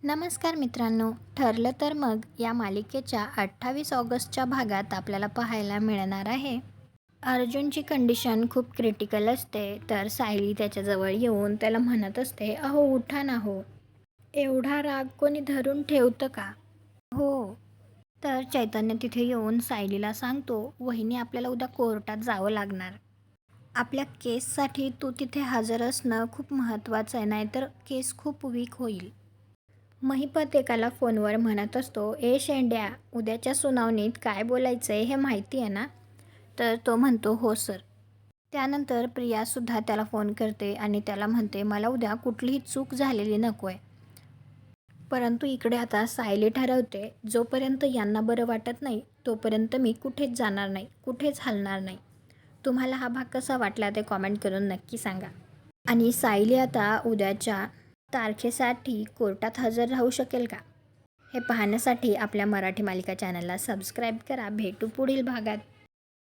नमस्कार मित्रांनो, ठरलं तर मग या मालिकेच्या 28 ऑगस्टच्या भागात आपल्याला पाहायला मिळणार आहे. अर्जुनची कंडिशन खूप क्रिटिकल असते, तर सायली त्याच्याजवळ येऊन त्याला म्हणत असते, अहो उठा ना हो, एवढा राग कोणी धरून ठेवतं का? हो. तर चैतन्य तिथे येऊन सायलीला सांगतो, वहिनी आपल्याला उद्या कोर्टात जावं लागणार. आपल्या केससाठी तू तिथे हजर असणं खूप महत्त्वाचं आहे, नाहीतर केस खूप वीक होईल. महिपत एकाला फोनवर म्हणत असतो, ए शेंड्या, उद्याच्या सुनावणीत काय बोलायचं आहे हे माहिती आहे ना? तर तो म्हणतो, हो सर. त्यानंतर प्रियासुद्धा त्याला फोन करते आणि त्याला म्हणते, मला उद्या कुठलीही चूक झालेली नको आहे. परंतु इकडे आता सायली ठरवते, जोपर्यंत यांना बरं वाटत नाही तोपर्यंत मी कुठेच जाणार नाही, कुठेच हलणार नाही. तुम्हाला हा भाग कसा वाटला ते कॉमेंट करून नक्की सांगा. आणि सायली आता उद्याच्या तारखेसाठी कोर्टात हजर राहू शकेल का? हे पाहण्यासाठी आपल्या मराठी मालिका चॅनलला सबस्क्राईब करा. भेटू पुढील भागात.